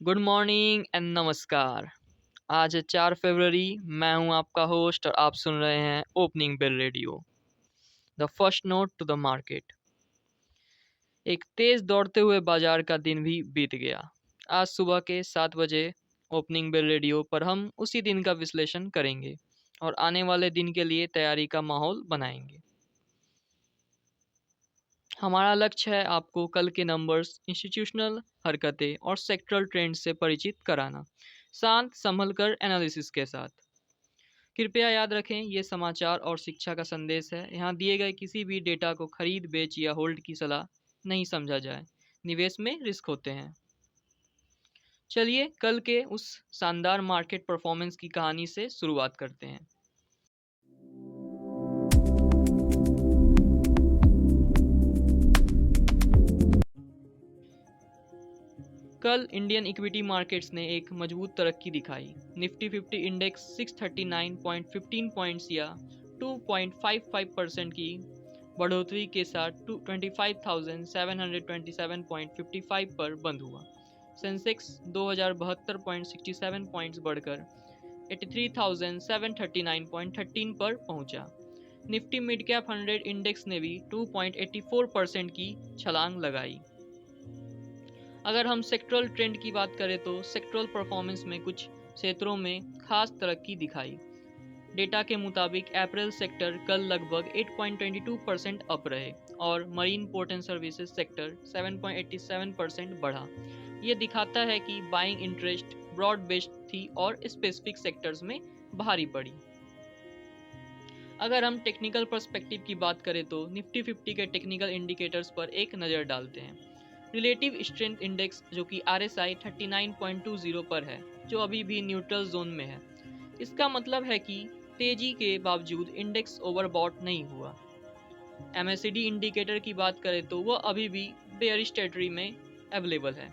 Good morning and नमस्कार। आज है 4 फरवरी। मैं हूं आपका होस्ट और आप सुन रहे हैं opening bell radio, the first note to the market. एक तेज दौड़ते हुए बाजार का दिन भी बीत गया। आज सुबह के 7 बजे ओपनिंग बेल रेडियो पर हम उसी दिन का विश्लेषण करेंगे और आने वाले दिन के लिए तैयारी का माहौल बनाएंगे। हमारा लक्ष्य है आपको कल के नंबर्स, इंस्टीट्यूशनल हरकतें और सेक्टरल ट्रेंड्स से परिचित कराना, शांत संभल कर एनालिसिस के साथ। कृपया याद रखें, ये समाचार और शिक्षा का संदेश है। यहाँ दिए गए किसी भी डेटा को खरीद, बेच या होल्ड की सलाह नहीं समझा जाए। निवेश में रिस्क होते हैं। चलिए कल के उस शानदार मार्केट परफॉर्मेंस की कहानी से शुरुआत करते हैं। कल इंडियन इक्विटी मार्केट्स ने एक मजबूत तरक्की दिखाई। निफ्टी 50 इंडेक्स 639.15 पॉइंट्स या 2.55% की बढ़ोतरी के साथ 25,727.55 पर बंद हुआ। सेंसेक्स 2072.67 पॉइंट्स बढ़कर 83,739.13 पर पहुंचा। निफ्टी मिड कैप 100 इंडेक्स ने भी 2.84% की छलांग लगाई। अगर हम सेक्टरल ट्रेंड की बात करें तो सेक्टरल परफॉर्मेंस में कुछ क्षेत्रों में खास तरक्की दिखाई। डेटा के मुताबिक अप्रैल सेक्टर कल लगभग 8.22% अप रहे और marine port and services sector 7.87% बढ़ा। ये दिखाता है कि बाइंग इंटरेस्ट ब्रॉड बेस्ड थी और स्पेसिफिक सेक्टर्स में भारी पड़ी। अगर हम टेक्निकल पर्सपेक्टिव की बात करें तो निफ्टी 50 के टेक्निकल इंडिकेटर्स पर एक नज़र डालते हैं। रिलेटिव स्ट्रेंथ इंडेक्स जो कि RSI 39.20 पर है, जो अभी भी न्यूट्रल जोन में है। इसका मतलब है कि तेजी के बावजूद इंडेक्स ओवरबॉट नहीं हुआ। MACD इंडिकेटर की बात करें तो वह अभी भी बेयरिश टेरिटरी में अवेलेबल है,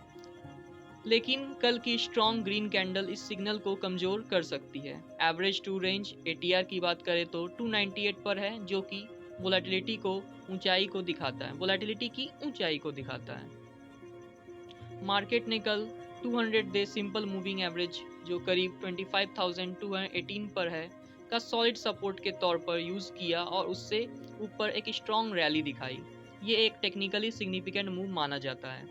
लेकिन कल की स्ट्रॉन्ग ग्रीन कैंडल इस सिग्नल को कमजोर कर सकती है। एवरेज टू रेंज ATR की बात करें तो 298 पर है, जो कि वोलेटिलिटी की ऊंचाई को दिखाता है। मार्केट ने कल 200 डे सिंपल मूविंग एवरेज, जो करीब 25,218 पर है, का सॉलिड सपोर्ट के तौर पर यूज़ किया और उससे ऊपर एक स्ट्रॉन्ग रैली दिखाई। ये एक टेक्निकली सिग्निफिकेंट मूव माना जाता है।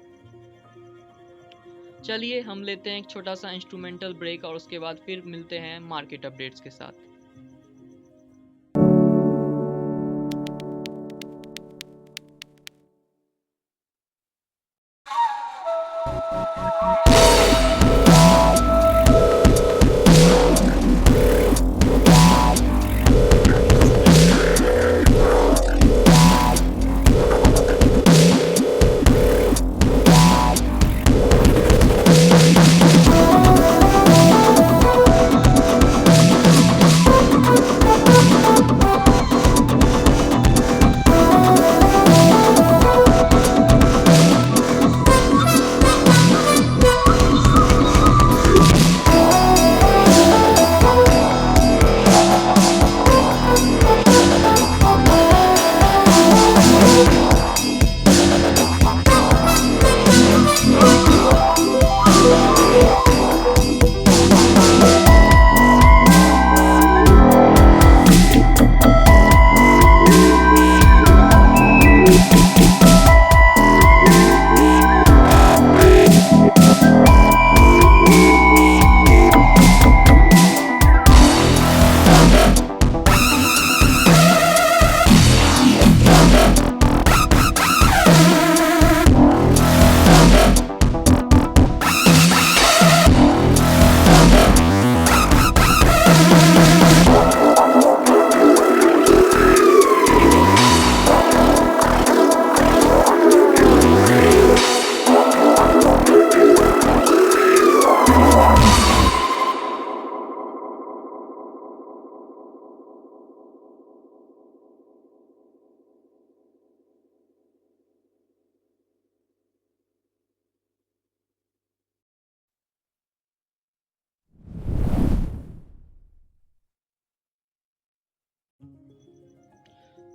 चलिए हम लेते हैं एक छोटा सा इंस्ट्रूमेंटल ब्रेक और उसके बाद फिर मिलते हैं मार्केट अपडेट्स के साथ।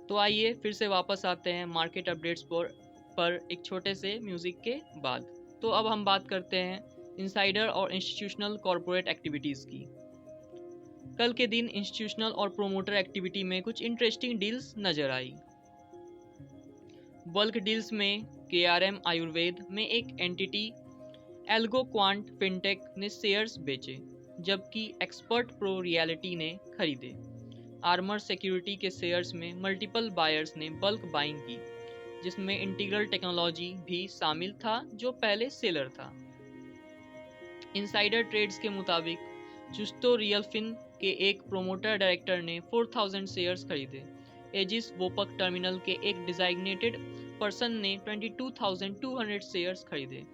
तो आइए फिर से वापस आते हैं मार्केट अपडेट्स पर एक छोटे से म्यूजिक के बाद। तो अब हम बात करते हैं इंसाइडर और इंस्टीट्यूशनल कॉरपोरेट एक्टिविटीज़ की। कल के दिन इंस्टीट्यूशनल और प्रोमोटर एक्टिविटी में कुछ इंटरेस्टिंग डील्स नजर आई। बल्क डील्स में KRM आयुर्वेद में एक एंटिटी एल्गो क्वांट फिनटेक ने शेयर्स बेचे, जबकि एक्सपर्ट प्रो रियलिटी ने खरीदे। आर्मर सिक्योरिटी के शेयर्स में मल्टीपल बायर्स ने बल्क बाइंग की, जिसमें इंटीग्रल टेक्नोलॉजी भी शामिल था जो पहले सेलर था। इनसाइडर ट्रेड्स के मुताबिक जुस्तो रियलफिन के एक प्रोमोटर डायरेक्टर ने 4000 शेयर्स खरीदे। एजिस वोपक टर्मिनल के एक डिजाइग्नेटेड पर्सन ने 22,200 शेयर्स खरीदे।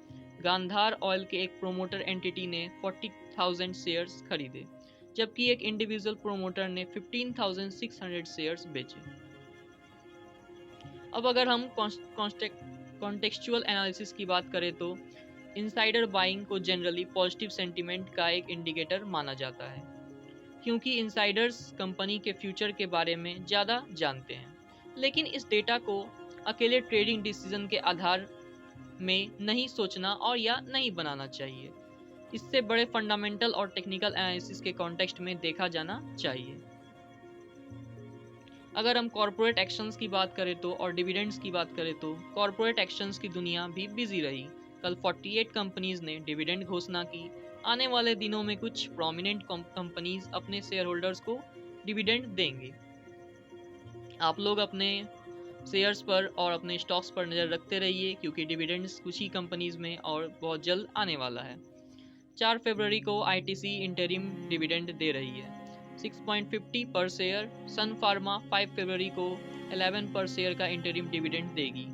गांधार ऑयल के एक प्रोमोटर एंटिटी ने 40,000 शेयर्स खरीदे, जबकि एक इंडिविजुअल प्रोमोटर ने 15,600 शेयर्स बेचे। अब अगर हम कॉन्टेक्चुअल एनालिसिस की बात करें तो इनसाइडर बाइंग को जनरली पॉजिटिव सेंटीमेंट का एक इंडिकेटर माना जाता है, क्योंकि इनसाइडर्स कंपनी के फ्यूचर के बारे में ज़्यादा जानते हैं। लेकिन इस डेटा को अकेले ट्रेडिंग डिसीजन के आधार में नहीं सोचना और या नहीं बनाना चाहिए। इससे बड़े फंडामेंटल और टेक्निकल एनालिसिस के कॉन्टेक्स्ट में देखा जाना चाहिए। अगर हम कॉरपोरेट एक्शंस की बात करें तो और डिविडेंड्स की बात करें तो कॉरपोरेट एक्शंस की दुनिया भी बिजी रही। कल 48 कंपनीज ने डिविडेंड घोषणा की। आने वाले दिनों में कुछ प्रोमिनेंट कंपनीज अपने शेयर होल्डर्स को डिविडेंड देंगे। आप लोग अपने शेयर्स पर और अपने स्टॉक्स पर नज़र रखते रहिए, क्योंकि डिविडेंड्स कुछ ही कंपनीज में और बहुत जल्द आने वाला है। 4 फरवरी को ITC इंटरिम डिविडेंड दे रही है 6.50 पर शेयर। सन फार्मा 5 फरवरी को 11 पर शेयर का इंटरिम डिविडेंड देगी।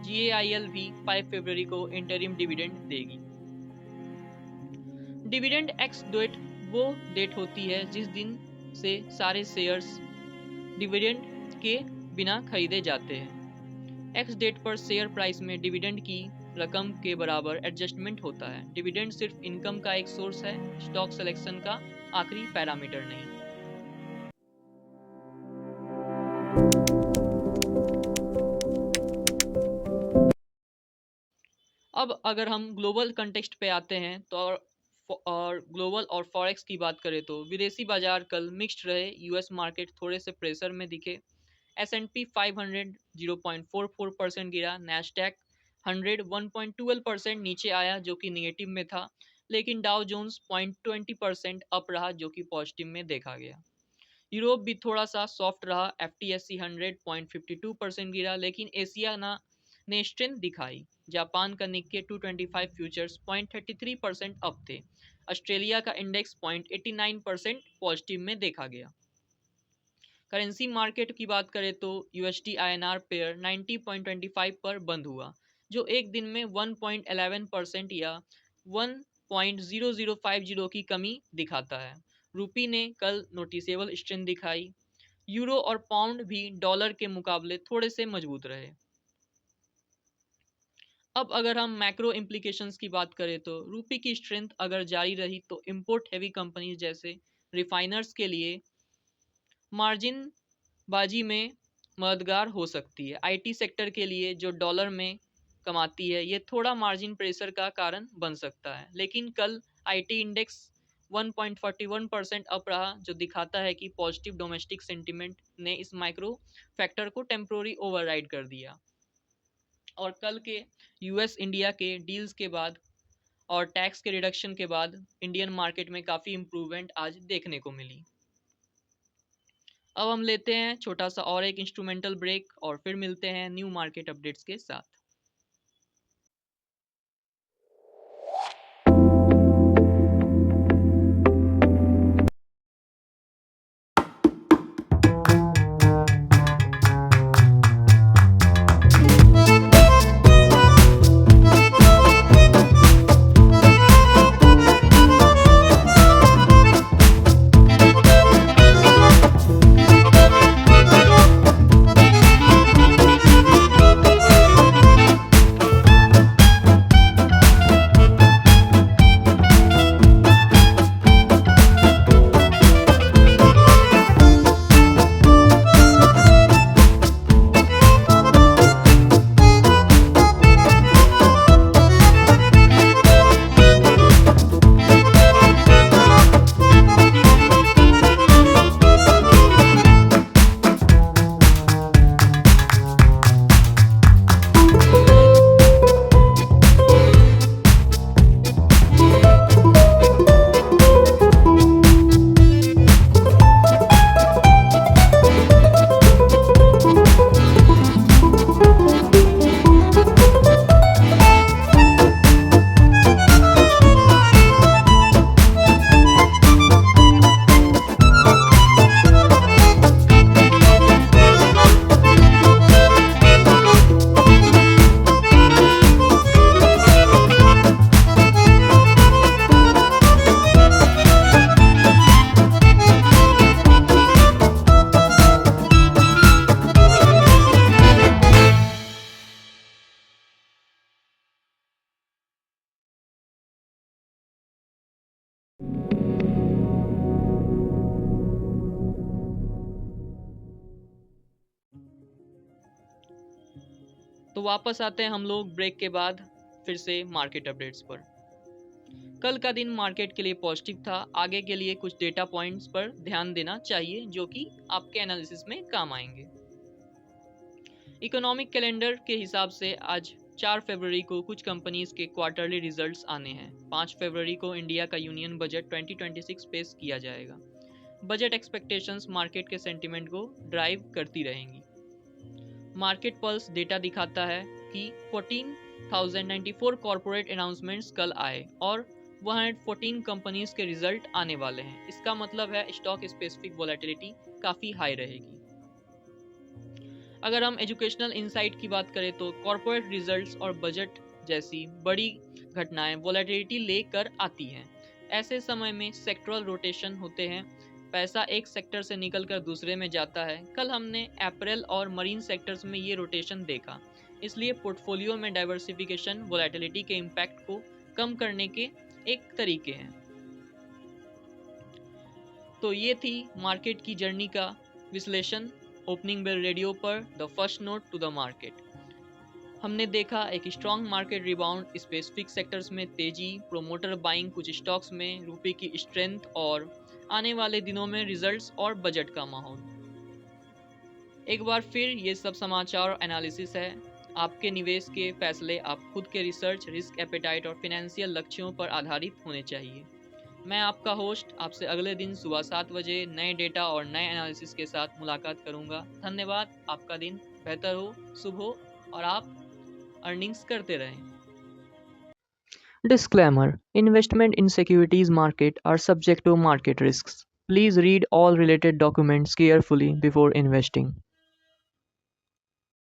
GAIL भी 5 फरवरी को इंटरिम डिविडेंड देगी। डिविडेंड एक्स डेट वो डेट होती है जिस दिन से सारे शेयर्स डिविडेंड के बिना खरीदे जाते हैं। एक्स डेट पर शेयर प्राइस में डिविडेंड की रकम के बराबर एडजस्टमेंट होता है। डिविडेंड सिर्फ इनकम का एक सोर्स है, स्टॉक सिलेक्शन का आखिरी पैरामीटर नहीं। अब अगर हम ग्लोबल कंटेक्स्ट पे आते हैं तो और ग्लोबल और फॉरेक्स की बात करें तो विदेशी बाजार कल मिक्स्ड रहे। यूएस मार्केट थोड़े से प्रेशर में दिखे। S&P 500 0.44% गिरा। नैस्डैक 100 1.12% नीचे आया, जो कि निगेटिव में था, लेकिन डाउ जोन्स 0.20% अप रहा, जो कि पॉजिटिव में देखा गया। यूरोप भी थोड़ा सा सॉफ्ट रहा। FTSE 100 0.52% गिरा, लेकिन एशिया ने स्ट्रेंथ दिखाई। जापान का निक्के 225 फ्यूचर्स 0.33% अप थे। ऑस्ट्रेलिया का इंडेक्स 0.89% पॉजिटिव में देखा गया। करेंसी मार्केट की बात करें तो USD INR पेयर 90.25 पर बंद हुआ, जो एक दिन में 1.11% या 1.0050 की कमी दिखाता है। रूपी ने कल नोटिसेबल स्ट्रेंथ दिखाई। यूरो और पाउंड भी डॉलर के मुकाबले थोड़े से मजबूत रहे। अब अगर हम मैक्रो इम्प्लीकेशंस की बात करें तो रूपी की स्ट्रेंथ अगर जारी रही तो इंपोर्ट हेवी कंपनीज जैसे रिफाइनर्स के लिए मार्जिन बाजी में मददगार हो सकती है। IT सेक्टर के लिए जो डॉलर में कमाती है, ये थोड़ा मार्जिन प्रेशर का कारण बन सकता है। लेकिन कल IT इंडेक्स 1.41% अप रहा, जो दिखाता है कि पॉजिटिव डोमेस्टिक सेंटिमेंट ने इस माइक्रो फैक्टर को टेम्प्रोरी ओवरराइड कर दिया। और कल के US इंडिया के डील्स के बाद और टैक्स के रिडक्शन के बाद इंडियन मार्केट में काफ़ी इम्प्रूवमेंट आज देखने को मिली। अब हम लेते हैं छोटा सा और एक इंस्ट्रूमेंटल ब्रेक और फिर मिलते हैं न्यू मार्केट अपडेट्स के साथ। तो वापस आते हैं हम लोग ब्रेक के बाद फिर से मार्केट अपडेट्स पर। कल का दिन मार्केट के लिए पॉजिटिव था। आगे के लिए कुछ डेटा पॉइंट्स पर ध्यान देना चाहिए जो कि आपके एनालिसिस में काम आएंगे। इकोनॉमिक कैलेंडर के हिसाब से आज 4 फरवरी को कुछ कंपनीज के क्वार्टरली रिजल्ट्स आने हैं। 5 फरवरी को इंडिया का यूनियन बजट 2026 पेश किया जाएगा। बजट एक्सपेक्टेशंस मार्केट के सेंटिमेंट को ड्राइव करती रहेंगी। मार्केट पल्स डेटा दिखाता है कि 14,094 कॉर्पोरेट अनाउंसमेंट्स कल आए और 114 कंपनीज के रिजल्ट आने वाले हैं। इसका मतलब है स्टॉक स्पेसिफिक वोलेटिलिटी काफ़ी हाई रहेगी। अगर हम एजुकेशनल इंसाइट की बात करें तो कॉर्पोरेट रिजल्ट्स और बजट जैसी बड़ी घटनाएं वोलेटिलिटी लेकर आती हैं। ऐसे समय में सेक्टरल रोटेशन होते हैं, पैसा एक सेक्टर से निकलकर दूसरे में जाता है। कल हमने अपैरल और मरीन सेक्टर्स में ये रोटेशन देखा, इसलिए पोर्टफोलियो में डाइवर्सिफिकेशन वोलेटिलिटी के इम्पैक्ट को कम करने के एक तरीके हैं। तो ये थी मार्केट की जर्नी का विश्लेषण ओपनिंग बेल रेडियो पर the first note to the market. हमने देखा एक strong market rebound, specific sectors में तेजी, प्रोमोटर बाइंग कुछ स्टॉक्स में, रुपये की स्ट्रेंथ और आने वाले दिनों में रिजल्ट्स और बजट का माहौल। एक बार फिर ये सब समाचार और एनालिसिस है। आपके निवेश के फैसले आप खुद के रिसर्च, रिस्क एपेटाइट और फाइनेंशियल लक्ष्यों पर आधारित होने चाहिए। मैं आपका होस्ट आपसे अगले दिन सुबह 7 बजे नए डेटा और नए एनालिसिस के साथ मुलाकात करूंगा। धन्यवाद। आपका दिन बेहतर हो, शुभ हो और आप अर्निंग्स करते रहें। Disclaimer: Investment in securities market are subject to market risks. Please read all related documents carefully before investing.